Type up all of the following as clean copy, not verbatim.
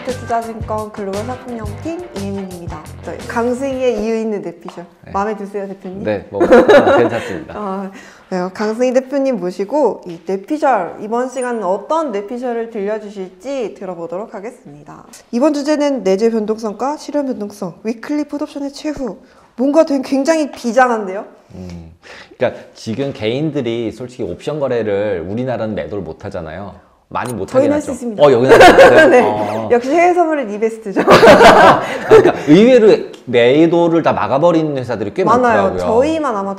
이스트투자증권 글로벌 상품영팀 이혜민입니다. 강승희의 이유 있는 뇌피셜 네. 마음에 드세요, 대표님? 네, 뭐 괜찮습니다. 네, 강승희 대표님 모시고 이 뇌피셜, 이번 시간은 어떤 뇌피셜을 들려주실지 들어보도록 하겠습니다. 이번 주제는 내재 변동성과 실현 변동성, 위클리 풋옵션의 최후. 뭔가 되게 굉장히 비장한데요? 그러니까 지금 개인들이 솔직히 옵션 거래를 우리나라는 매도를 못 하잖아요. 많이 못 하긴 저희는 할 하죠. 수 있습니다. 여기는 할 수 있어요? 네. 역시 해외 선물은 이베스트죠. 그러니까 의외로 매도를 다 막아버리는 회사들이 꽤 많아요. 많더라고요. 저희만 아마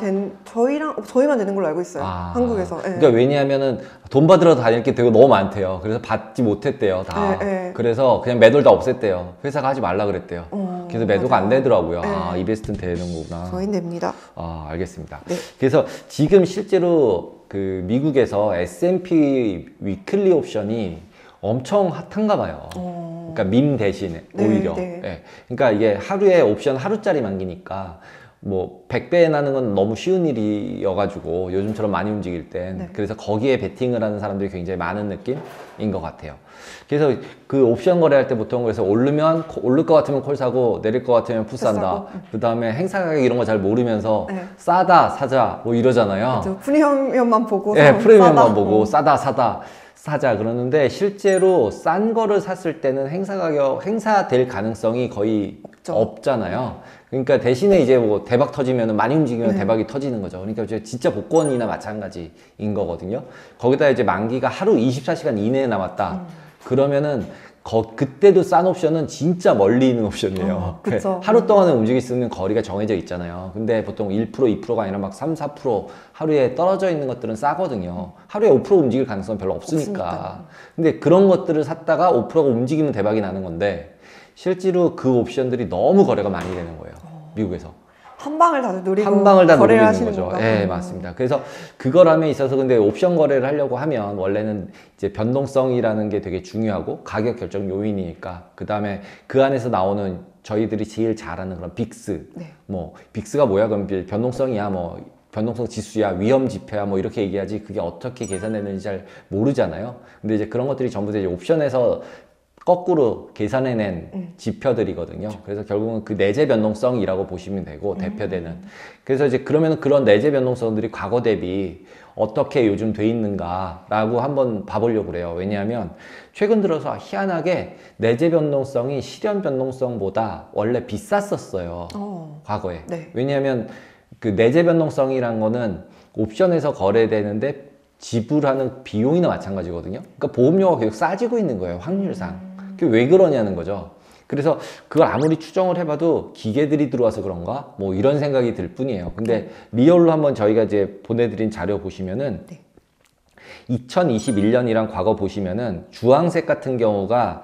저희만 되는 걸로 알고 있어요. 한국에서. 네. 그러니까 왜냐하면은 돈 받으러 다닐 게 되게 너무 많대요. 그래서 받지 못했대요, 다. 네. 그래서 그냥 매도를 다 없앴대요. 회사가 하지 말라 그랬대요. 그래서 매도가 맞아요. 안 되더라고요. 네. 이베스트는 되는 거구나. 저희는 됩니다. 알겠습니다. 네. 그래서 지금 실제로 그 미국에서 S&P 위클리 옵션이 엄청 핫한가 봐요. 그러니까 밈 대신에 오히려. 네. 그러니까 이게 하루에 옵션 하루짜리 만기니까 뭐 100배 나는 건 너무 쉬운 일이어가지고 요즘처럼 많이 움직일 땐 그래서 거기에 베팅을 하는 사람들이 굉장히 많은 느낌인 것 같아요. 그래서 그 옵션 거래할 때 보통 그래서 오를 것 같으면 콜 사고 내릴 것 같으면 풋 산다. 그 다음에 행사 가격 이런 거 잘 모르면서 싸다 사자 뭐 이러잖아요. 그렇죠. 프리미엄만 보고 프리미엄만 보고 싸다 사다 사자 그러는데 실제로 싼 거를 샀을 때는 행사 될 가능성이 거의 없잖아요. 그러니까 대신에 이제 뭐 대박 터지면 많이 움직이면 대박이 터지는 거죠. 그러니까 진짜 복권이나 마찬가지인 거거든요. 거기다 이제 만기가 하루 24시간 이내에 남았다. 그러면은 그때도 싼 옵션은 진짜 멀리 있는 옵션이에요. 하루 동안은 움직일 수 있는 거리가 정해져 있잖아요. 근데 보통 1%, 2%가 아니라 막 3, 4% 하루에 떨어져 있는 것들은 싸거든요. 하루에 5% 움직일 가능성은 별로 없으니까. 근데 그런 것들을 샀다가 5%가 움직이면 대박이 나는 건데 실제로 그 옵션들이 너무 거래가 많이 되는 거예요. 미국에서. 한 방을 다 노리고 거래를 하시는 거죠. 건가? 네, 맞습니다. 그래서 그거람에 있어서 근데 옵션 거래를 하려고 하면 원래는 이제 변동성이라는 게 되게 중요하고 가격 결정 요인이니까 그 다음에 그 안에서 나오는 저희들이 제일 잘 아는 그런 빅스. 뭐 빅스가 뭐야? 그럼 변동성이야 뭐 변동성 지수야, 위험 지표야, 뭐 이렇게 얘기하지 그게 어떻게 계산되는지 잘 모르잖아요. 근데 이제 그런 것들이 전부 다 이제 옵션에서 거꾸로 계산해낸 지표들이거든요. 그래서 결국은 그 내재 변동성이라고 보시면 되고 대표되는. 그래서 이제 그러면 그런 내재 변동성들이 과거 대비 어떻게 요즘 돼 있는가라고 한번 봐보려고 그래요. 왜냐하면 최근 들어서 희한하게 내재 변동성이 실현 변동성보다 원래 비쌌었어요. 과거에. 왜냐하면 그 내재 변동성이란 거는 옵션에서 거래되는데 지불하는 비용이나 마찬가지거든요. 그러니까 보험료가 계속 싸지고 있는 거예요, 확률상. 그게 왜 그러냐는 거죠. 그래서 그걸 아무리 추정을 해봐도 기계들이 들어와서 그런가? 뭐 이런 생각이 들 뿐이에요. 근데 리얼로 한번 저희가 이제 보내드린 자료 보시면은 2021년이랑 과거 보시면은 주황색 같은 경우가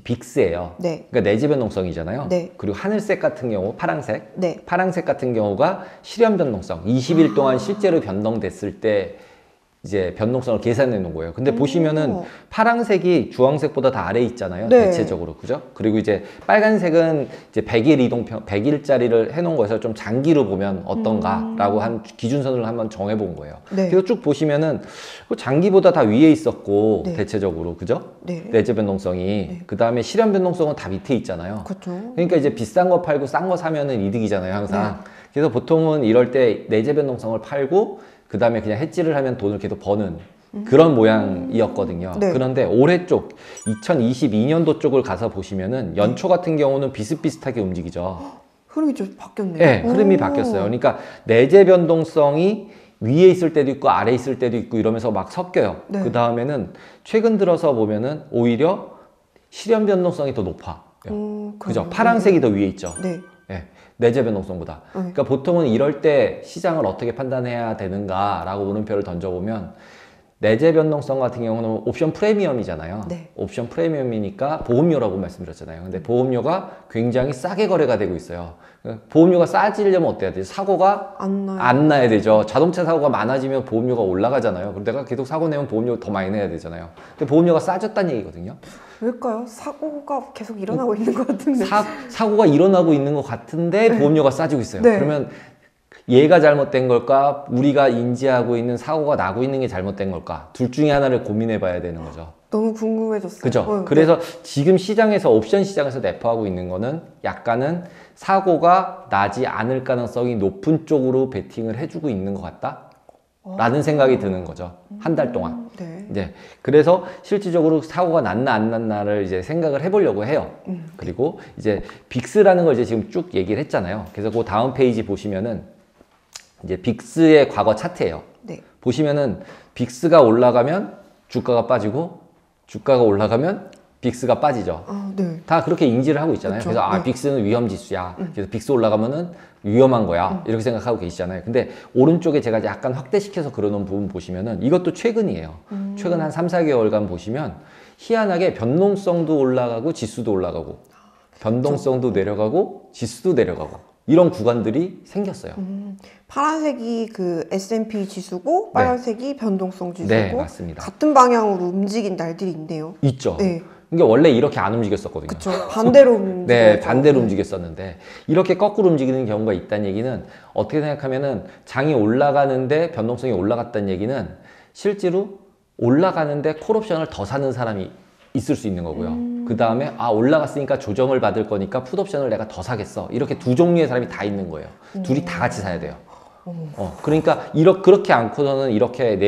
빅스예요. 그러니까 내재 변동성이잖아요. 그리고 하늘색 같은 경우 파랑색. 파랑색 같은 경우가 실현 변동성. 20일 동안 실제로 변동됐을 때 이제 변동성을 계산해 놓은 거예요. 근데 보시면은 파란색이 주황색보다 다 아래에 있잖아요. 대체적으로. 그죠? 그리고 이제 빨간색은 이제 100일짜리를 해 놓은 거에서 좀 장기로 보면 어떤가라고 한 기준선을 한번 정해 본 거예요. 그래서 쭉 보시면은 장기보다 다 위에 있었고 대체적으로. 그죠? 내재 변동성이. 그 다음에 실현 변동성은 다 밑에 있잖아요. 그러니까 이제 비싼 거 팔고 싼 거 사면은 이득이잖아요, 항상. 그래서 보통은 이럴 때 내재 변동성을 팔고 그 다음에 그냥 해지를 하면 돈을 계속 버는 그런 모양이었거든요. 그런데 올해 쪽 2022년도 쪽을 가서 보시면은 연초 같은 경우는 비슷비슷하게 움직이죠. 흐름이 좀 바뀌었네요. 네, 흐름이 바뀌었어요. 그러니까 내재 변동성이 위에 있을 때도 있고 아래에 있을 때도 있고 이러면서 막 섞여요. 그 다음에는 최근 들어서 보면은 오히려 실현 변동성이 더 높아. 그죠? 파란색이 더 위에 있죠. 내재 변동성보다. 그러니까 보통은 이럴 때 시장을 어떻게 판단해야 되는가라고 물음표를 던져보면 내재 변동성 같은 경우는 옵션 프리미엄이잖아요. 옵션 프리미엄이니까 보험료라고 말씀드렸잖아요. 근데 보험료가 굉장히 싸게 거래가 되고 있어요. 보험료가 싸지려면 어때야 되죠? 사고가 안 나야 되죠. 자동차 사고가 많아지면 보험료가 올라가잖아요. 그럼 내가 계속 사고 내면 보험료 더 많이 내야 되잖아요. 근데 보험료가 싸졌다는 얘기거든요. 왜일까요? 사고가 계속 일어나고 있는 것 같은데. 사고가 일어나고 있는 것 같은데 보험료가 싸지고 있어요. 그러면 얘가 잘못된 걸까? 우리가 인지하고 있는 사고가 나고 있는 게 잘못된 걸까? 둘 중에 하나를 고민해 봐야 되는 거죠. 너무 궁금해졌어요. 그죠? 그래서 지금 시장에서, 옵션 시장에서 내포하고 있는 거는 약간은 사고가 나지 않을 가능성이 높은 쪽으로 베팅을 해주고 있는 것 같다? 라는 생각이 드는 거죠. 한 달 동안. 네. 이제 그래서 실질적으로 사고가 났나 안 났나를 이제 생각을 해보려고 해요. 그리고 이제 빅스라는 걸 이제 지금 쭉 얘기를 했잖아요. 그래서 그 다음 페이지 보시면은 이제 빅스의 과거 차트예요. 네. 보시면은 빅스가 올라가면 주가가 빠지고 주가가 올라가면 빅스가 빠지죠. 아, 네. 다 그렇게 인지를 하고 있잖아요. 그쵸. 그래서 네. 빅스는 위험 지수야. 그래서 빅스 올라가면은 위험한 거야. 이렇게 생각하고 계시잖아요. 근데 오른쪽에 제가 약간 확대시켜서 그려놓은 부분 보시면은 이것도 최근이에요. 최근 한 3, 4개월간 보시면 희한하게 변동성도 올라가고 지수도 올라가고 변동성도 내려가고 지수도 내려가고 이런 구간들이 생겼어요. 파란색이 그 S&P 지수고 빨간색이 변동성 지수고 네, 맞습니다. 같은 방향으로 움직인 날들이 있네요. 있죠. 네. 그러니까 원래 이렇게 안 움직였었거든요. 그쵸. 반대로 움직여요. 네, 반대로 움직였었는데 이렇게 거꾸로 움직이는 경우가 있다는 얘기는 어떻게 생각하면은 장이 올라가는데 변동성이 올라갔다는 얘기는 실제로 올라가는데 콜옵션을 더 사는 사람이 있을 수 있는 거고요. 그 다음에 올라갔으니까 조정을 받을 거니까 풋옵션을 내가 더 사겠어. 이렇게 두 종류의 사람이 다 있는 거예요. 둘이 다 같이 사야 돼요. 그러니까 그렇게 않고서는 이렇게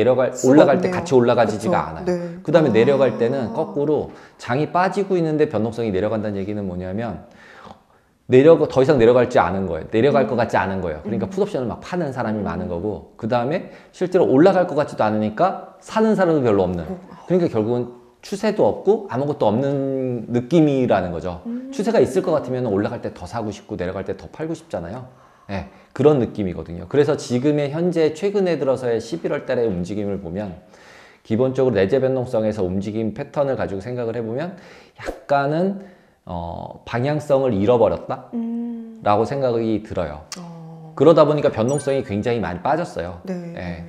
올라갈 때 없네요. 같이 올라가지지가 그쵸. 않아요. 네. 그 다음에 내려갈 때는 거꾸로 장이 빠지고 있는데 변동성이 내려간다는 얘기는 뭐냐면 더 이상 내려갈지 않은 거예요. 내려갈 것 같지 않은 거예요. 그러니까 풋옵션을 막 파는 사람이 많은 거고 그 다음에 실제로 올라갈 것 같지도 않으니까 사는 사람도 별로 없는. 그러니까 결국은 추세도 없고 아무것도 없는 느낌이라는 거죠. 추세가 있을 것 같으면 올라갈 때 더 사고 싶고 내려갈 때 더 팔고 싶잖아요. 네, 그런 느낌이거든요. 그래서 지금의 현재 최근에 들어서의 11월 달의 움직임을 보면 기본적으로 내재 변동성에서 움직임 패턴을 가지고 생각을 해보면 약간은 방향성을 잃어버렸다 라고 생각이 들어요. 그러다 보니까 변동성이 굉장히 많이 빠졌어요. 네. 네.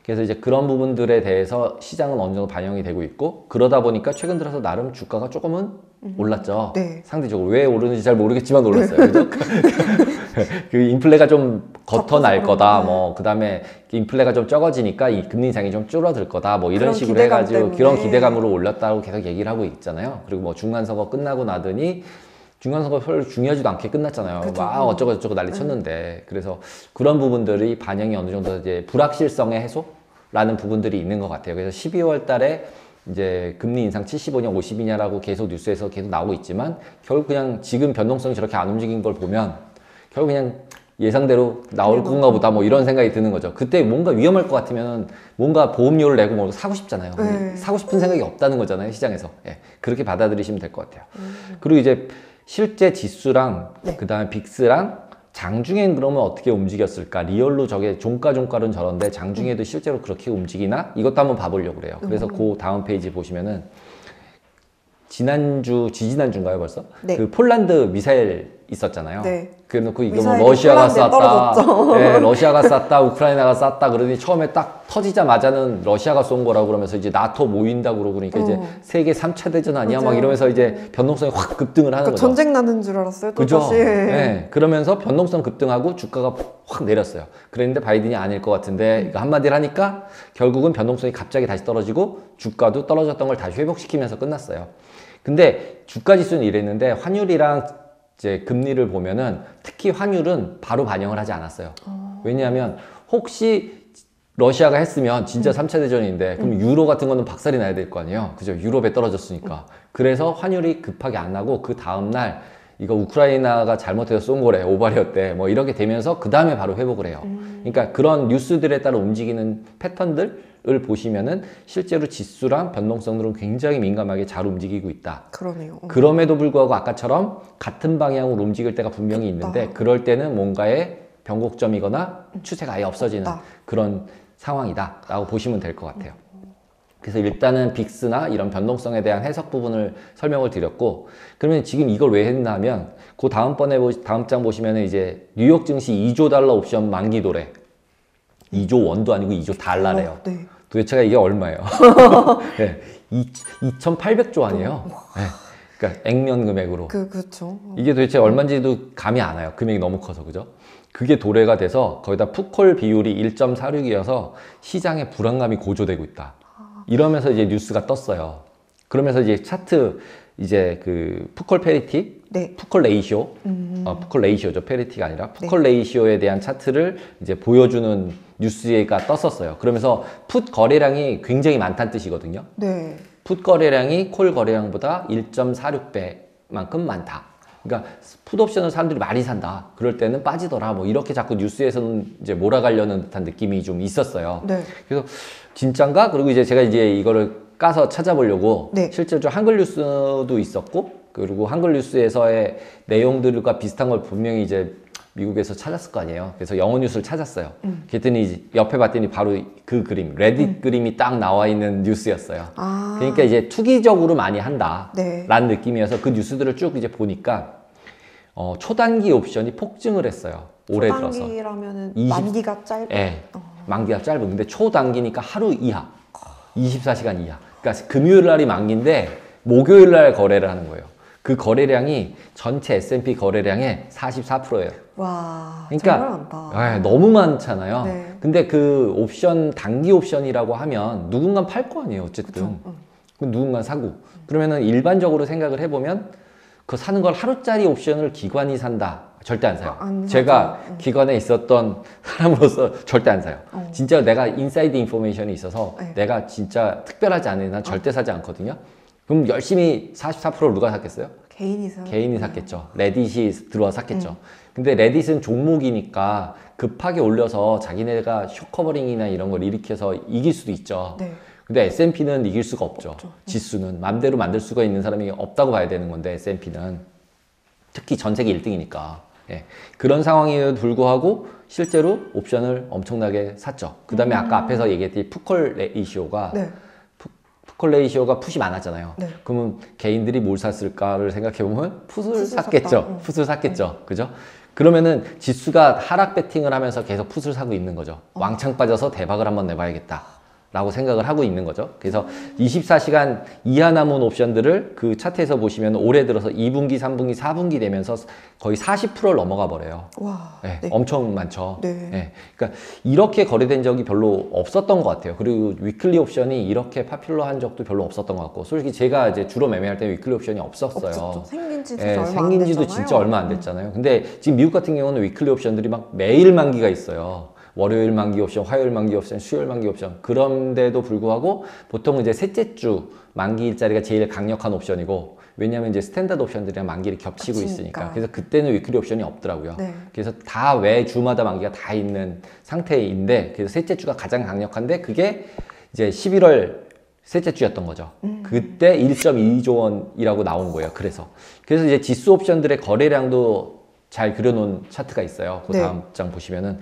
그래서 이제 그런 부분들에 대해서 시장은 어느 정도 반영이 되고 있고 그러다 보니까 최근 들어서 나름 주가가 조금은 올랐죠. 네. 상대적으로 왜 오르는지 잘 모르겠지만 올랐어요. 그죠? 그 인플레가 좀 겉어날 거다. 뭐 그다음에 인플레가 좀 적어지니까 이 금리 인상이 좀 줄어들 거다. 뭐 이런 그런 식으로 기대감 해가지고 때문에. 그런 기대감으로 올랐다고 계속 얘기를 하고 있잖아요. 그리고 뭐 중간선거 끝나고 나더니 중간선거 별로 중요하지도 않게 끝났잖아요. 그쵸. 막 어쩌고 저쩌고 난리 쳤는데 그래서 그런 부분들이 반영이 어느 정도 이제 불확실성의 해소라는 부분들이 있는 것 같아요. 그래서 12월 달에 이제 금리 인상 75냐 50이냐라고 계속 뉴스에서 계속 나오고 있지만 결국 그냥 지금 변동성이 저렇게 안 움직인 걸 보면 결국 그냥 예상대로 나올 건가 보다 뭐 이런 생각이 드는 거죠. 그때 뭔가 위험할 것 같으면 뭔가 보험료를 내고 뭐 사고 싶잖아요. 네. 사고 싶은 생각이 없다는 거잖아요, 시장에서. 예, 그렇게 받아들이시면 될 것 같아요. 그리고 이제 실제 지수랑 그다음에 빅스랑 장중엔 그러면 어떻게 움직였을까? 리얼로 저게 종가는 저런데 장중에도 실제로 그렇게 움직이나? 이것도 한번 봐보려고 그래요. 그래서 그 다음 페이지 보시면은 지지난주인가요 벌써? 네. 그 폴란드 미사일 있었잖아요. 네. 그래놓고 이거 뭐 미사일이 러시아가 폴란드에 쐈다, 떨어졌죠. 네, 러시아가 쐈다, 우크라이나가 쐈다 그러더니 처음에 딱 터지자마자는 러시아가 쏜 거라고 그러면서 이제 나토 모인다고 그러고 그러니까 이제 세계 3차 대전 아니야 막 맞아요. 이러면서 이제 변동성이 확 급등을 하는 그러니까 거죠. 전쟁 나는 줄 알았어요. 또 그죠? 다시. 네. 그러면서 변동성 급등하고 주가가 확 내렸어요. 그랬는데 바이든이 아닐 것 같은데 이거 한마디를 하니까 결국은 변동성이 갑자기 다시 떨어지고 주가도 떨어졌던 걸 다시 회복시키면서 끝났어요. 근데 주가 지수는 이랬는데 환율이랑 이제 금리를 보면은 특히 환율은 바로 반영을 하지 않았어요. 왜냐하면 혹시 러시아가 했으면 진짜 3차 대전인데 그럼 유로 같은 거는 박살이 나야 될 거 아니에요. 그죠? 유럽에 떨어졌으니까. 그래서 환율이 급하게 안 나고 그 다음날 이거 우크라이나가 잘못해서 쏜 거래, 오발이었대. 뭐 이렇게 되면서 그 다음에 바로 회복을 해요. 그러니까 그런 뉴스들에 따라 움직이는 패턴들을 보시면은 실제로 지수랑 변동성들은 굉장히 민감하게 잘 움직이고 있다. 그러네요. 그럼에도 불구하고 아까처럼 같은 방향으로 움직일 때가 분명히 있는데 그럴 때는 뭔가의 변곡점이거나 추세가 아예 없어지는 그런 상황이다 라고 보시면 될 것 같아요. 그래서 일단은 빅스나 이런 변동성에 대한 해석 부분을 설명을 드렸고 그러면 지금 이걸 왜 했나 하면 그 다음 장 보시면 이제 뉴욕 증시 2조 달러 옵션 만기도래 2조 원도 아니고 2조 달러래요. 네. 도대체가 이게 얼마예요? 네, 2,800조 아니에요? 네. 그러니까 액면 금액으로. 그렇죠. 이게 도대체 얼마인지도 감이 안 와요. 금액이 너무 커서, 그죠? 그게 도래가 돼서 거기다 풋콜 비율이 1.46이어서 시장의 불안감이 고조되고 있다. 이러면서 이제 뉴스가 떴어요. 그러면서 이제 차트, 이제 그 풋콜 페리티, 네. 풋콜 레이시오, 풋콜 레이시오죠. 페리티가 아니라 풋콜 레이시오에 대한 차트를 이제 보여주는 뉴스가 떴었어요. 그러면서 풋 거래량이 굉장히 많다는 뜻이거든요. 네. 풋 거래량이 콜 거래량보다 1.46배만큼 많다. 그러니까 풋 옵션을 사람들이 많이 산다. 그럴 때는 빠지더라. 뭐 이렇게 자꾸 뉴스에서는 이제 몰아가려는 듯한 느낌이 좀 있었어요. 네. 그래서 진짠가? 그리고 이제 제가 이제 이거를 까서 찾아보려고 네. 실제로 좀 한글 뉴스도 있었고, 그리고 한글 뉴스에서의 내용들과 비슷한 걸 분명히 이제 미국에서 찾았을 거 아니에요. 그래서 영어 뉴스를 찾았어요. 그랬더니 이제 옆에 봤더니 바로 그 그림, 레딧 그림이 딱 나와 있는 뉴스였어요. 아. 그러니까 이제 투기적으로 많이 한다. 네. 라는 느낌이어서 그 뉴스들을 쭉 이제 보니까 초단기 옵션이 폭증을 했어요. 올해 들어서. 초단기라면은 20 만기가 짧아. 예. 만기가 짧은. 근데 초단기니까 하루 이하. 24시간 이하. 그러니까 금요일 날이 만기인데 목요일 날 거래를 하는 거예요. 그 거래량이 전체 S&P 거래량의 44%예요. 와. 그러니까 정말 많다. 예, 너무 많잖아요. 네. 근데 그 옵션, 단기 옵션이라고 하면 누군가 팔 거 아니에요, 어쨌든. 그럼 누군가 사고. 그러면은 일반적으로 생각을 해보면 그 사는 걸 하루짜리 옵션을 기관이 산다. 절대 안 사요. 안 제가 사죠. 기관에 있었던 사람으로서 절대 안 사요. 진짜 내가 인사이드 인포메이션이 있어서 네. 내가 진짜 특별하지 않은 한 절대 사지 않거든요. 그럼 열심히 44%를 누가 샀겠어요? 개인이 사. 개인이 샀겠죠. 레딧이 들어와 샀겠죠. 근데 레딧은 종목이니까 급하게 올려서 자기네가 숏커버링이나 이런 걸 일으켜서 이길 수도 있죠. 네. 근데 S&P는 이길 수가 없죠. 지수는 맘대로 만들 수가 있는 사람이 없다고 봐야 되는 건데, S&P는 특히 전 세계 1등이니까. 예. 그런 상황에도 불구하고 실제로 옵션을 엄청나게 샀죠. 그 다음에 아까 앞에서 얘기했듯이 풋콜 레이시오가 네. 풋콜 레이시오가 풋이 많았잖아요. 네. 그러면 개인들이 뭘 샀을까를 생각해보면 풋을 풋을 샀겠죠. 샀다. 풋을 샀겠죠. 그죠? 그러면은 지수가 하락 배팅을 하면서 계속 풋을 사고 있는 거죠. 왕창 빠져서 대박을 한번 내봐야겠다. 라고 생각을 하고 있는 거죠. 그래서 24시간 이하 남은 옵션들을 그 차트에서 보시면 올해 들어서 2분기, 3분기, 4분기 되면서 거의 40%를 넘어가 버려요. 와. 네, 네. 엄청 많죠. 네. 네, 그러니까 이렇게 거래된 적이 별로 없었던 것 같아요. 그리고 위클리 옵션이 이렇게 파퓰러한 적도 별로 없었던 것 같고, 솔직히 제가 이제 주로 매매할 때 위클리 옵션이 없었어요. 없었죠. 생긴 지 예, 얼마 안 생긴 지도 됐잖아요. 진짜 얼마 안 됐잖아요. 근데 지금 미국 같은 경우는 위클리 옵션들이 막 매일 만기가 있어요. 월요일 만기 옵션, 화요일 만기 옵션, 수요일 만기 옵션. 그런데도 불구하고 보통 이제 셋째 주 만기일자리가 제일 강력한 옵션이고, 왜냐하면 이제 스탠다드 옵션들이랑 만기를 겹치고 겹치니까. 있으니까. 그래서 그때는 위클리 옵션이 없더라고요. 네. 그래서 다 매 주마다 만기가 다 있는 상태인데, 그래서 셋째 주가 가장 강력한데, 그게 이제 11월 셋째 주였던 거죠. 그때 1.2조 원이라고 나온 거예요. 그래서 이제 지수 옵션들의 거래량도 잘 그려놓은 차트가 있어요. 그 네. 다음 장 보시면은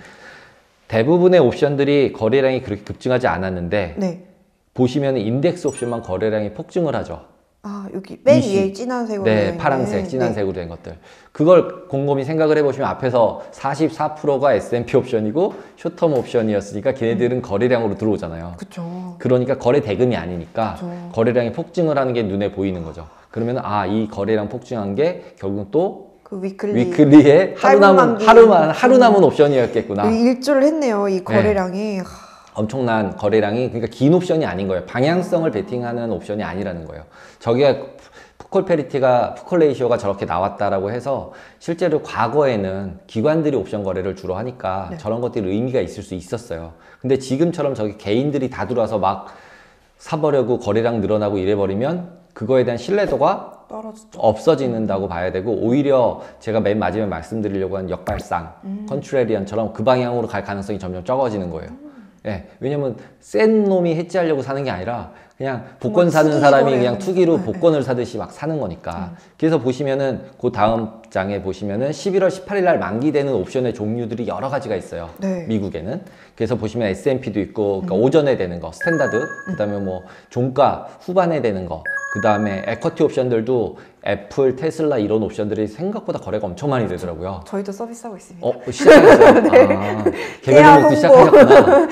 대부분의 옵션들이 거래량이 그렇게 급증하지 않았는데, 네. 보시면 인덱스 옵션만 거래량이 폭증을 하죠. 아, 여기 맨 20. 위에 진한 색으로 네, 되어 파란색, 있는. 진한색으로 된 것들. 그걸 곰곰이 생각을 해보시면 앞에서 44%가 S&P 옵션이고 숏텀 옵션이었으니까 걔네들은 거래량으로 들어오잖아요. 그쵸. 그러니까 거래 대금이 아니니까 그쵸. 거래량이 폭증을 하는 게 눈에 보이는 거죠. 그러면 이 거래량 폭증한 게 결국 또 그 위클리. 위클리의 짧은 만기. 하루 남은 옵션이었겠구나. 일조를 했네요. 이 거래량이. 엄청난 거래량이, 그러니까 긴 옵션이 아닌 거예요. 방향성을 베팅하는 옵션이 아니라는 거예요. 저게 풋콜 페리티가, 풋콜 레이시오가 저렇게 나왔다라고 해서 실제로 과거에는 기관들이 옵션 거래를 주로 하니까 네. 저런 것들이 의미가 있을 수 있었어요. 근데 지금처럼 저기 개인들이 다 들어와서 막 사버려고 거래량 늘어나고 이래버리면 그거에 대한 신뢰도가 떨어졌죠. 없어지는다고 봐야 되고, 오히려 제가 맨 마지막에 말씀드리려고 한 역발상, 컨트레리언처럼 그 방향으로 갈 가능성이 점점 적어지는 거예요. 예, 왜냐면 센 놈이 해지하려고 사는 게 아니라 그냥 복권 사는 사람이 그냥 투기로 복권을 사듯이 막 사는 거니까. 그래서 보시면은 그 다음 장에 보시면은 11월 18일 날 만기되는 옵션의 종류들이 여러 가지가 있어요. 네. 미국에는. 그래서 보시면 S&P도 있고, 그러니까 오전에 되는 거, 스탠다드, 그다음에 뭐 종가 후반에 되는 거, 그 다음에 에쿼티 옵션들도 애플, 테슬라 이런 옵션들이 생각보다 거래가 엄청 많이 되더라고요. 저희도 서비스하고 있습니다. 시작하셨어요? 네. 아, 계약 개별 홍보. 시작하셨구나.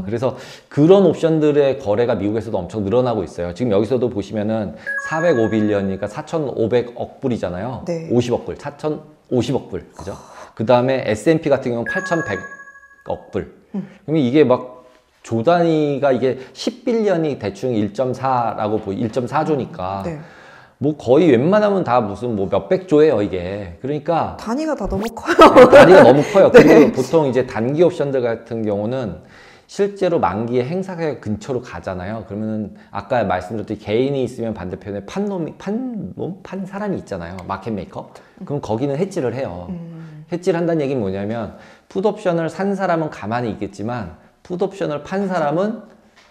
그래서 그런 옵션들의 거래가 미국에서도 엄청 늘어나고 있어요. 지금 여기서도 보시면은 405빌리언이니까 4,500억 불이잖아요. 네. 50억 불, 4,050억 불. 그죠? 그 다음에 S&P 같은 경우는 8,100억 불. 그러면 이게 막 조 단위가 이게 10빌리언이 대충 1.4라고 1.4조니까 네. 뭐 거의 웬만하면 다 무슨 뭐 몇백 조예요, 이게. 그러니까 단위가 다 너무 커요. 단위가 너무 커요. 네. 그리고 보통 이제 단기 옵션들 같은 경우는 실제로 만기에 행사 가격 근처로 가잖아요. 그러면은 아까 말씀드렸듯이 개인이 있으면 반대편에 판 사람이 있잖아요. 마켓 메이커. 그럼 거기는 해지를 해요. 해지를 한다는 얘기는 뭐냐면 풋옵션을 산 사람은 가만히 있겠지만 풋옵션을 판 사람은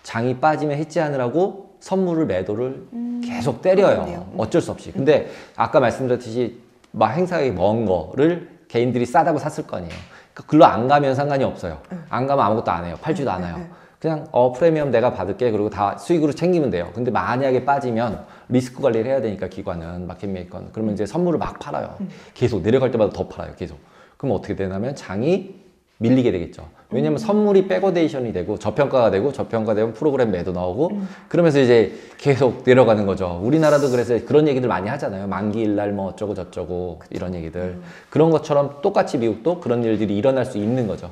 장이 빠지면 해지하느라고 선물을 매도를 계속 때려요. 그렇네요. 어쩔 수 없이. 근데 아까 말씀드렸듯이 막 행사가격이 먼 거를 개인들이 싸다고 샀을 거 아니에요. 그러니까 글로 안 가면 상관이 없어요. 안 가면 아무것도 안 해요. 팔지도 않아요. 그냥 프리미엄 내가 받을게. 그리고 다 수익으로 챙기면 돼요. 근데 만약에 빠지면 리스크 관리를 해야 되니까 기관은, 마켓 메이커는. 그러면 이제 선물을 막 팔아요. 계속 내려갈 때마다 더 팔아요. 계속. 그럼 어떻게 되냐면 장이 밀리게 되겠죠. 왜냐면 선물이 백어데이션이 되고 저평가되면 프로그램 매도 나오고 그러면서 이제 계속 내려가는 거죠. 우리나라도 그래서 그런 얘기들 많이 하잖아요. 만기일날 뭐 어쩌고 저쩌고 이런 얘기들. 그런 것처럼 똑같이 미국도 그런 일들이 일어날 수 있는 거죠.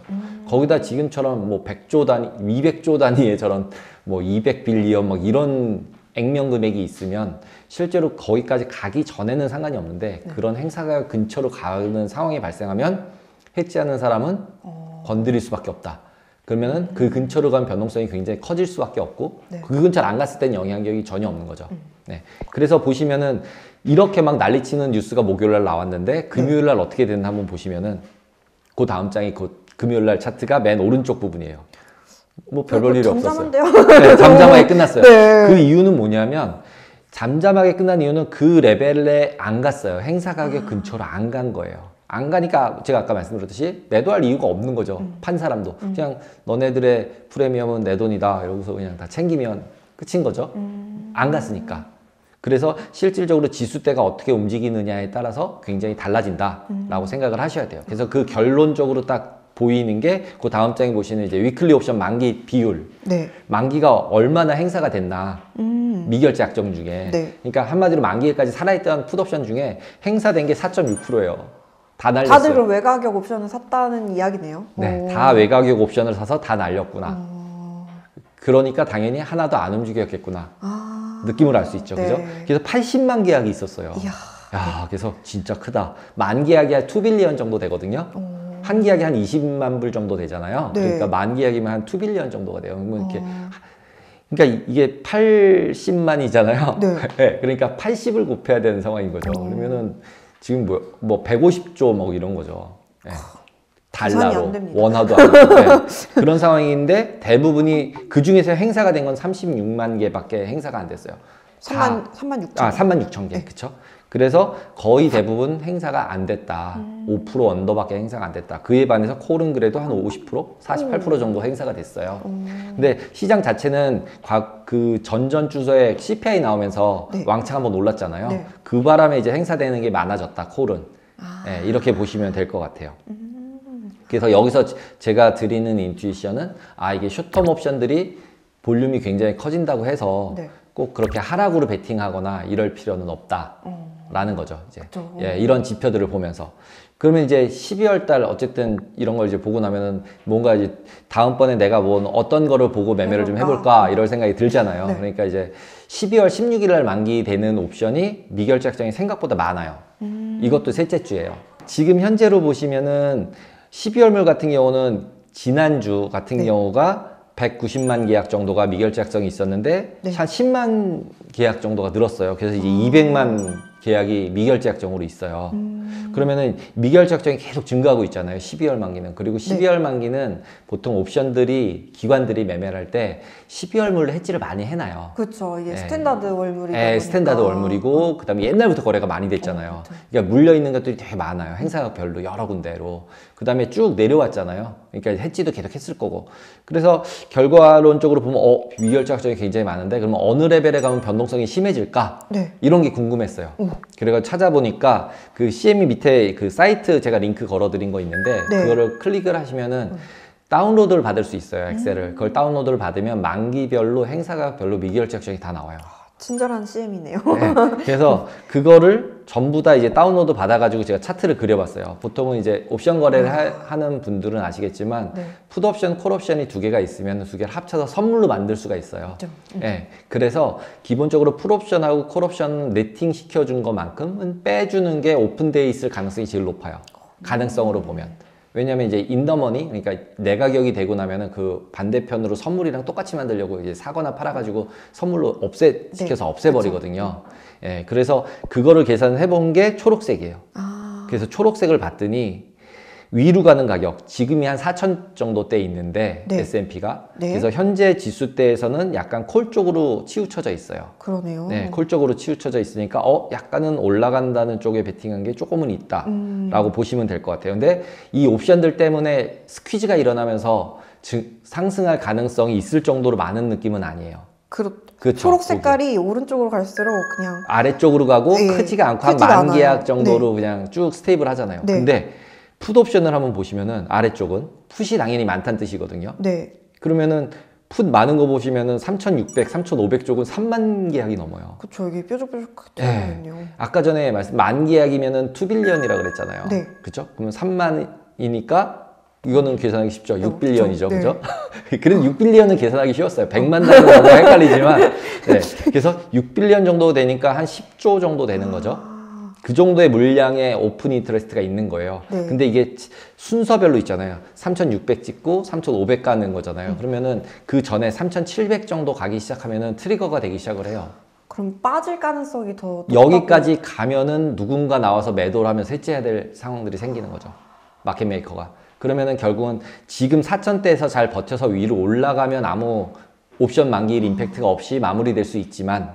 거기다 지금처럼 뭐 100조 단위, 200조 단위의 저런 뭐 200빌리언 막 이런 액면 금액이 있으면 실제로 거기까지 가기 전에는 상관이 없는데 그런 행사가 근처로 가는 상황이 발생하면 해지하는 사람은 건드릴 수밖에 없다. 그러면은 그 근처로 간 변동성이 굉장히 커질 수밖에 없고 그 근처를 안 갔을 땐 영향력이 전혀 없는 거죠. 네. 그래서 보시면은 이렇게 막 난리치는 뉴스가 목요일날 나왔는데 금요일날 어떻게 됐나 한번 보시면은 그 다음 장이 그 금요일날 차트가 맨 오른쪽 부분이에요. 뭐 별 볼 일이 없었어요. 네, 잠잠하게 끝났어요. 네. 그 이유는 뭐냐면 잠잠하게 끝난 이유는 그 레벨에 안 갔어요. 행사 가격 근처로 안 간 거예요. 안 가니까 제가 아까 말씀드렸듯이 매도할 이유가 없는 거죠. 판 사람도. 그냥 너네들의 프리미엄은 내 돈이다. 이러고서 그냥 다 챙기면 끝인 거죠. 안 갔으니까. 그래서 실질적으로 지수대가 어떻게 움직이느냐에 따라서 굉장히 달라진다라고 생각을 하셔야 돼요. 그래서 그 결론적으로 딱 보이는 게 그 다음 장에 보시는 이제 위클리 옵션 만기 비율. 네. 만기가 얼마나 행사가 됐나. 미결제 약정 중에. 네. 그러니까 한마디로 만기일까지 살아있던 풋옵션 중에 행사된 게 4.6%예요. 다 날렸어요. 다들 그럼 외가격 옵션을 샀다는 이야기네요. 네, 다 외가격 옵션을 사서 다 날렸구나. 그러니까 당연히 하나도 안 움직였겠구나. 느낌을 알 수 있죠. 네. 그죠? 그래서 80만 계약이 있었어요. 이야. 야, 그래서 진짜 크다. 만 계약이 한 2빌리언 정도 되거든요. 한 계약이 한 20만 불 정도 되잖아요. 네. 그러니까 만 계약이면 한 2빌리언 정도가 돼요. 뭐 이렇게. 그러니까 이게 80만이잖아요. 네. 네, 그러니까 80을 곱해야 되는 상황인 거죠. 그러면은 지금 뭐 150조 뭐 이런 거죠. 네. 계산이 달러로 안 됩니다. 원화도 아니고 네. 그런 상황인데 대부분이 그 중에서 행사가 된 건 36만 개밖에 행사가 안 됐어요. 3만 6천. 3만 6천 개, 그쵸? 그래서 거의 대부분 행사가 안 됐다. 5% 언더밖에 행사가 안 됐다. 그에 반해서 콜은 그래도 한 50%, 48% 정도 행사가 됐어요. 근데 시장 자체는 그 전전 주소에 CPI 나오면서 네. 왕창 한번 올랐잖아요. 네. 그 바람에 이제 행사되는 게 많아졌다, 콜은. 네, 이렇게 보시면 될 것 같아요. 그래서 여기서 제가 드리는 인투이션은 이게 숏텀 옵션들이 볼륨이 굉장히 커진다고 해서 네. 꼭 그렇게 하락으로 베팅하거나 이럴 필요는 없다라는 거죠. 이제 그쵸. 예, 이런 지표들을 보면서 그러면 이제 12월 달 어쨌든 이런 걸 이제 보고 나면은 뭔가 이제 다음번에 내가 뭐 어떤 거를 보고 매매를 좀 해볼까 이럴 생각이 들잖아요. 네. 그러니까 이제 12월 16일 날 만기되는 옵션이 미결제 약정이 생각보다 많아요. 이것도 셋째 주예요. 지금 현재로 보시면은 12월물 같은 경우는 지난주 같은 경우가 190만 계약 정도가 미결제 약정이 있었는데 네. 한 10만 계약 정도가 늘었어요. 그래서 이제 200만 계약이 미결제 약정으로 있어요. 그러면은 미결제 약정이 계속 증가하고 있잖아요. 12월 만기는. 그리고 12월 만기는 보통 옵션들이 기관들이 매매를 할 때 12월 물로 해지를 많이 해놔요. 그렇죠. 이게 네. 스탠다드 월물이다 예, 보니까. 스탠다드 월물이고 그다음에 옛날부터 거래가 많이 됐잖아요. 그러니까 물려 있는 것들이 되게 많아요. 행사별로 여러 군데로. 그다음에 쭉 내려왔잖아요. 그러니까 해지도 계속 했을 거고. 그래서 결과론적으로 보면 미결제 약정이 굉장히 많은데 그러면 어느 레벨에 가면 변동성이 심해질까? 네. 이런 게 궁금했어요. 그래서 찾아보니까 그 CME 밑에 그 사이트 제가 링크 걸어드린 거 있는데 네. 그거를 클릭을 하시면은 다운로드를 받을 수 있어요. 엑셀을. 그걸 다운로드를 받으면 만기별로 행사가별로 미결제 약정이 다 나와요. 친절한 CM이네요. 네. 그래서 그거를 전부 다 이제 다운로드 받아가지고 제가 차트를 그려봤어요. 보통은 이제 옵션 거래를 하는 분들은 아시겠지만 네. 풋옵션, 콜옵션이 두 개가 있으면 두 개를 합쳐서 선물로 만들 수가 있어요. 네. 그래서 기본적으로 풋옵션하고 콜옵션 네팅 시켜준 것만큼은 빼주는 게 오픈되어 있을 가능성이 제일 높아요. 가능성으로 보면. 왜냐면 이제 인더머니, 그러니까 내 가격이 되고 나면은 그 반대편으로 선물이랑 똑같이 만들려고 이제 사거나 팔아가지고 선물로 시켜서 없애버리거든요. 예, 그래서 그거를 계산해 본 게 초록색이에요. 그래서 초록색을 봤더니 위로 가는 가격, 지금이 한 4천 정도대 있는데 네. S&P가 네. 그래서 현재 지수대에서는 약간 콜 쪽으로 치우쳐져 있어요. 그러네요. 네, 콜 쪽으로 치우쳐져 있으니까 약간은 올라간다는 쪽에 베팅한 게 조금은 있다라고 보시면 될 것 같아요. 근데 이 옵션들 때문에 스퀴즈가 일어나면서 상승할 가능성이 있을 정도로 많은 느낌은 아니에요. 그렇죠. 보기. 초록 색깔이 오른쪽으로 갈수록 그냥 아래쪽으로 가고 네, 크지가 않고 한 크지가 만계약 않아요. 정도로 그냥 쭉 스테이블 하잖아요. 네. 근데 풋 옵션을 한번 보시면은 아래쪽은 풋이 당연히 많다는 뜻이거든요. 네. 그러면은 풋 많은 거 보시면은 3,600, 3,500 쪽은 3만 계약이 넘어요. 그쵸. 이게 뾰족뾰족 네. 되거든요. 아까 전에 만 계약이면은 2빌리언이라 그랬잖아요. 네. 그쵸? 그러면 3만이니까 이거는 계산하기 쉽죠. 6빌리언이죠. 네. 그죠? 그래도 6빌리언은 계산하기 쉬웠어요. 100만 달러 정도 헷갈리지만. 네. 그래서 6빌리언 정도 되니까 한 10조 정도 되는 거죠. 그 정도의 물량의 오픈 인터레스트가 있는 거예요. 네. 근데 이게 순서별로 있잖아요. 3,600 찍고 3,500 가는 거잖아요. 그러면은 그 전에 3,700 정도 가기 시작하면은 트리거가 되기 시작을 해요. 그럼 빠질 가능성이 더 여기까지 가면은 누군가 나와서 매도를 하면서 해지해야 될 상황들이 생기는 거죠. 마켓 메이커가. 그러면은 결국은 지금 4,000대에서 잘 버텨서 위로 올라가면 아무 옵션 만기일 임팩트가 없이 마무리될 수 있지만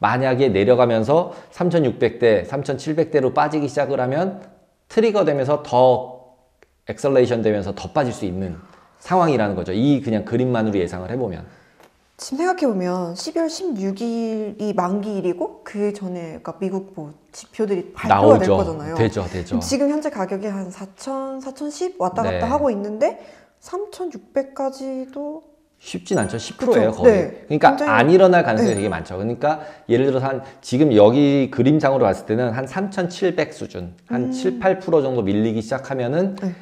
만약에 내려가면서 3,600대, 3,700대로 빠지기 시작을 하면 트리거 되면서 더 엑셀레이션 되면서 더 빠질 수 있는 상황이라는 거죠. 이 그냥 그림만으로 예상을 해보면. 지금 생각해보면 12월 16일이 만기일이고 그 전에 그러니까 미국 뭐 지표들이 발표가 될 거잖아요. 되죠. 그럼 지금 현재 가격이 한 4,000, 4,010 왔다 갔다 네. 하고 있는데 3,600까지도 쉽진 않죠. 10%예요, 그쵸? 거의. 네. 그러니까 굉장히- 안 일어날 가능성이 네. 되게 많죠. 그러니까 예를 들어서 지금 여기 그림상으로 봤을 때는 한 3,700 수준, 한 7, 8% 정도 밀리기 시작하면은 네.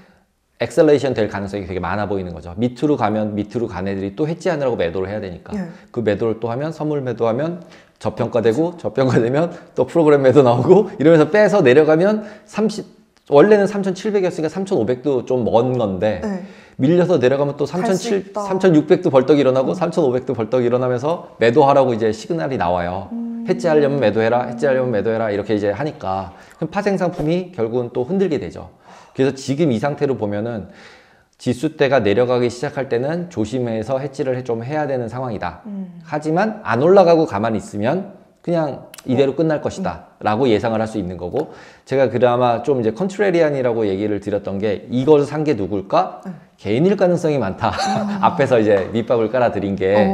엑셀레이션 될 가능성이 되게 많아 보이는 거죠. 밑으로 가면 밑으로 간 애들이 또 해지하느라고 매도를 해야 되니까. 네. 그 매도를 또 하면 선물 매도하면 저평가되고 저평가되면 또 프로그램 매도 나오고 이러면서 빼서 내려가면 원래는 3,700이었으니까 3,500도 좀 먼 건데 네. 밀려서 내려가면 또 갈수 있다. 3,600도 벌떡 일어나고 3,500도 벌떡 일어나면서 매도하라고 이제 시그널이 나와요. 해지하려면 매도해라, 해지하려면 매도해라 이렇게 이제 하니까 그럼 파생 상품이 결국은 또 흔들게 되죠. 그래서 지금 이 상태로 보면은 지수대가 내려가기 시작할 때는 조심해서 해지를 좀 해야 되는 상황이다. 하지만 안 올라가고 가만히 있으면 그냥 이대로 끝날 것이다 라고 예상을 할 수 있는 거고 제가 그나마 좀 이제 컨트레리안이라고 얘기를 드렸던 게 이걸 산 게 누굴까? 개인일 가능성이 많다. 앞에서 이제 밑밥을 깔아드린 게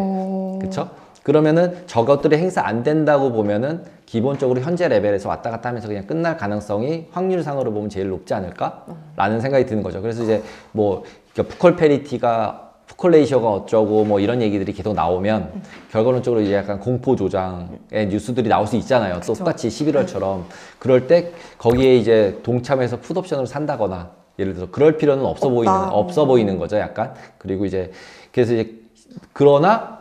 그쵸? 그러면은 저것들이 행사 안 된다고 보면은 기본적으로 현재 레벨에서 왔다 갔다 하면서 그냥 끝날 가능성이 확률상으로 보면 제일 높지 않을까? 라는 생각이 드는 거죠. 그래서 이제 뭐 푸컬 페리티가 푸컬레이셔가 어쩌고 뭐 이런 얘기들이 계속 나오면 결과론적으로 이제 약간 공포 조장의 뉴스들이 나올 수 있잖아요. 그쵸. 똑같이 11월처럼. 그럴 때 거기에 이제 동참해서 풋옵션을 산다거나 예를 들어서 그럴 필요는 없어 보이는 거죠. 약간. 그리고 이제 그래서 이제 그러나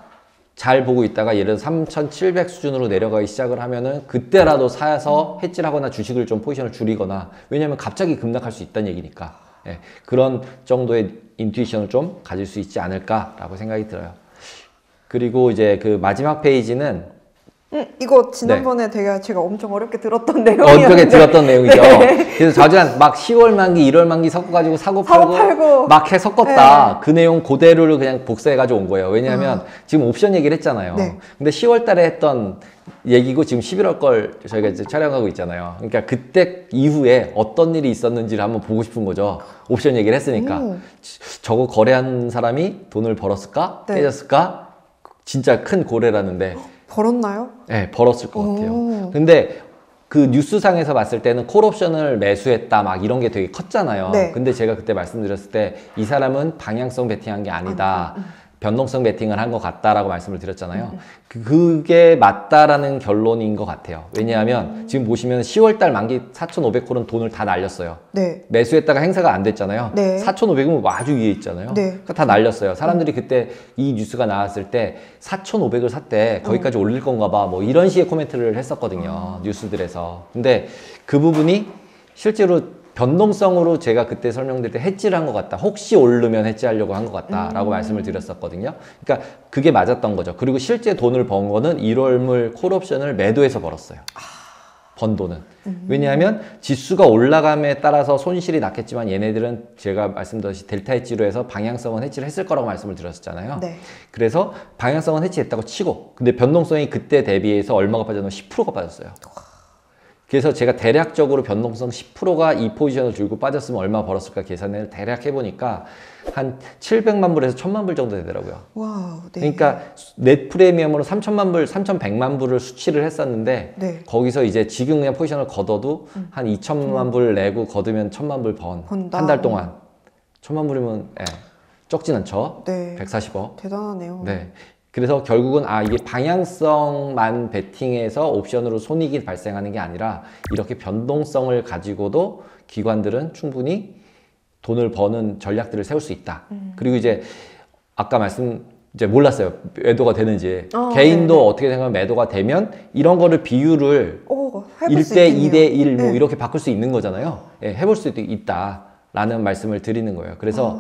잘 보고 있다가 예를 들어 3,700 수준으로 내려가기 시작을 하면은 그때라도 사서 해지하거나 주식을 좀 포지션을 줄이거나 왜냐면 갑자기 급락할 수 있다는 얘기니까 예, 그런 정도의 인투이션을 좀 가질 수 있지 않을까라고 생각이 들어요. 그리고 이제 그 마지막 페이지는 이거 지난번에 제가 엄청 어렵게 들었던 내용이었는데. 어떻게 들었던 내용이죠. 네. 그래서 자주 막 10월 만기, 1월 만기 섞어가지고 사고 팔고 막 해 섞었다. 네. 그 내용 그대로를 그냥 복사해가지고 온 거예요. 왜냐하면 지금 옵션 얘기를 했잖아요. 네. 근데 10월 달에 했던 얘기고 지금 11월 걸 저희가 이제 촬영하고 있잖아요. 그러니까 그때 이후에 어떤 일이 있었는지를 한번 보고 싶은 거죠. 옵션 얘기를 했으니까. 저거 거래한 사람이 돈을 벌었을까? 네. 깨졌을까? 진짜 큰 고래라는데. 벌었나요? 네, 벌었을 것 같아요. 오. 근데 그 뉴스상에서 봤을 때는 콜옵션을 매수했다 막 이런 게 되게 컸잖아요. 네. 근데 제가 그때 말씀드렸을 때 이 사람은 방향성 베팅한 게 아니다. 변동성 베팅을 한 것 같다라고 말씀을 드렸잖아요. 그게 맞다라는 결론인 것 같아요. 왜냐하면 지금 보시면 10월달 만기 4,500콜은 돈을 다 날렸어요. 네. 매수했다가 행사가 안 됐잖아요. 네. 4,500은 아주 위에 있잖아요. 네. 그러니까 다 날렸어요. 사람들이 그때 이 뉴스가 나왔을 때 4,500을 샀대. 거기까지 올릴 건가 봐. 뭐 이런 식의 코멘트를 했었거든요. 뉴스들에서. 근데 그 부분이 실제로 변동성으로 제가 그때 설명드릴 때 해지를 한 것 같다. 혹시 오르면 해지하려고 한 것 같다라고 말씀을 드렸었거든요. 그러니까 그게 맞았던 거죠. 그리고 실제 돈을 번 거는 1월물 콜옵션을 매도해서 벌었어요. 번 돈은. 왜냐하면 지수가 올라감에 따라서 손실이 났겠지만 얘네들은 제가 말씀드렸듯이 델타 해지로 해서 방향성은 해지를 했을 거라고 말씀을 드렸었잖아요. 네. 그래서 방향성은 해지했다고 치고 근데 변동성이 그때 대비해서 얼마가 빠졌냐면 10%가 빠졌어요. 그래서 제가 대략적으로 변동성 10%가 이 포지션을 들고 빠졌으면 얼마 벌었을까 계산을 대략 해보니까 한 700만 불에서 1000만 불 정도 되더라고요. 와우. 네. 그러니까 넷 프리미엄으로 3,000만 불, 3,100만 불을 수치를 했었는데 네. 거기서 이제 지금 그냥 포지션을 걷어도 한 2,000만 불 내고 걷으면 1,000만 불 번다. 한 달 동안 1,000만 불이면 적진 않죠. 네. 140억. 대단하네요. 네. 그래서 결국은 이게 방향성만 베팅해서 옵션으로 손익이 발생하는 게 아니라 이렇게 변동성을 가지고도 기관들은 충분히 돈을 버는 전략들을 세울 수 있다. 그리고 이제 아까 이제 몰랐어요. 매도가 되는지. 개인도 네네. 어떻게 생각하면 매도가 되면 이런 거를 비율을 해볼 수 1대, 있겠네요. 2대 1 뭐 네. 이렇게 바꿀 수 있는 거잖아요. 예, 해볼 수도 있다라는 말씀을 드리는 거예요. 그래서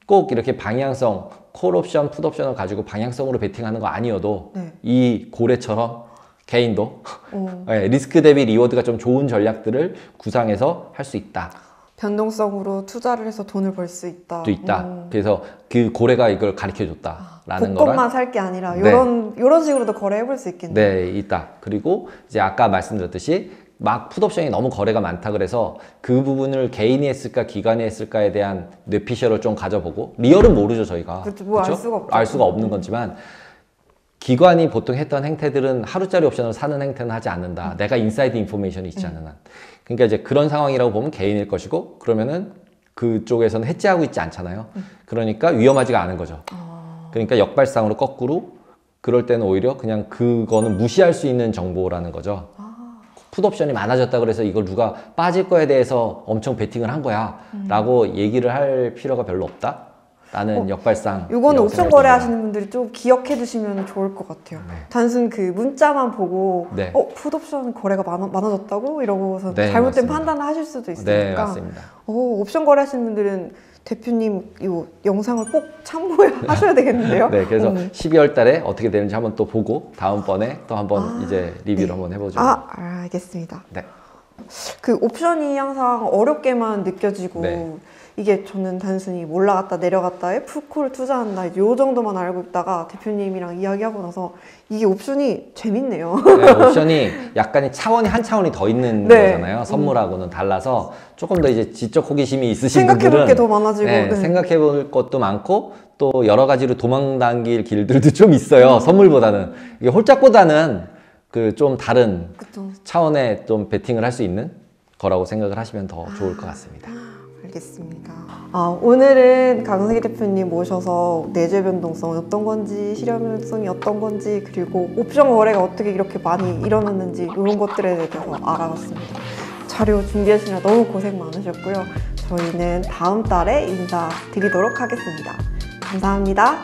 꼭 이렇게 방향성, 콜옵션, 풋옵션을 가지고 방향성으로 베팅하는 거 아니어도 네. 이 고래처럼 개인도 예, 리스크 대비 리워드가 좀 좋은 전략들을 구상해서 할 수 있다. 변동성으로 투자를 해서 돈을 벌 수 있다. 또 있다. 그래서 그 고래가 이걸 가르쳐 줬다라는 복권만 거랑 살 게 아니라 네. 요런 식으로도 거래해 볼 수 있겠네요. 네, 있다. 그리고 이제 아까 말씀드렸듯이 막 풋옵션이 너무 거래가 많다 그래서 그 부분을 개인이 했을까 기관이 했을까에 대한 뇌피셜을 좀 가져보고 리얼은 모르죠 저희가. 그렇죠. 뭐 알 그렇죠? 수가 없죠. 알 수가 없는 거지만 기관이 보통 했던 행태들은 하루짜리 옵션을 사는 행태는 하지 않는다. 내가 인사이드 인포메이션이 있지 않는 한. 그러니까 이제 그런 상황이라고 보면 개인일 것이고 그러면은 그쪽에서는 해지하고 있지 않잖아요. 그러니까 위험하지가 않은 거죠. 그러니까 역발상으로 거꾸로 그럴 때는 오히려 그냥 그거는 무시할 수 있는 정보라는 거죠. 풋옵션이 많아졌다 그래서 이걸 누가 빠질 거에 대해서 엄청 베팅을 한 거야 라고 얘기를 할 필요가 별로 없다 라는 역발상. 이거는 옵션 거래 하시는 분들이 좀 기억해 두시면 좋을 것 같아요. 네. 단순 그 문자만 보고 네. 풋옵션 거래가 많아졌다고? 이러고서 네, 잘못된 맞습니다. 판단을 하실 수도 있으니까. 네, 맞습니다. 옵션 거래 하시는 분들은 대표님 이 영상을 꼭 참고하셔야 되겠는데요. 네, 그래서 12월 달에 어떻게 되는지 한번 또 보고 다음번에 또 한번 이제 리뷰를 네. 한번 해보죠. 알겠습니다. 네. 그 옵션이 항상 어렵게만 느껴지고 네. 이게 저는 단순히 올라갔다 내려갔다에 풀콜을 투자한다 요 정도만 알고 있다가 대표님이랑 이야기하고 나서 이게 옵션이 재밌네요. 네, 옵션이 약간의 차원이 한 차원이 더 있는 네. 거잖아요. 선물하고는 달라서 조금 더 이제 지적 호기심이 있으신 생각해볼 분들은 게 더 많아지고 네. 생각해볼 것도 많고 또 여러 가지로 도망당길 길들도 좀 있어요. 선물보다는 이게 홀짝보다는 그 좀 다른 그쵸. 차원의 좀 베팅을 할 수 있는 거라고 생각을 하시면 더 좋을 것 같습니다. 알겠습니다. 오늘은 강세기 대표님 모셔서 내재 변동성이 어떤 건지, 실현 변동성이 어떤 건지, 그리고 옵션 거래가 어떻게 이렇게 많이 일어났는지 이런 것들에 대해서 알아봤습니다. 자료 준비하시느라 너무 고생 많으셨고요. 저희는 다음 달에 인사드리도록 하겠습니다. 감사합니다.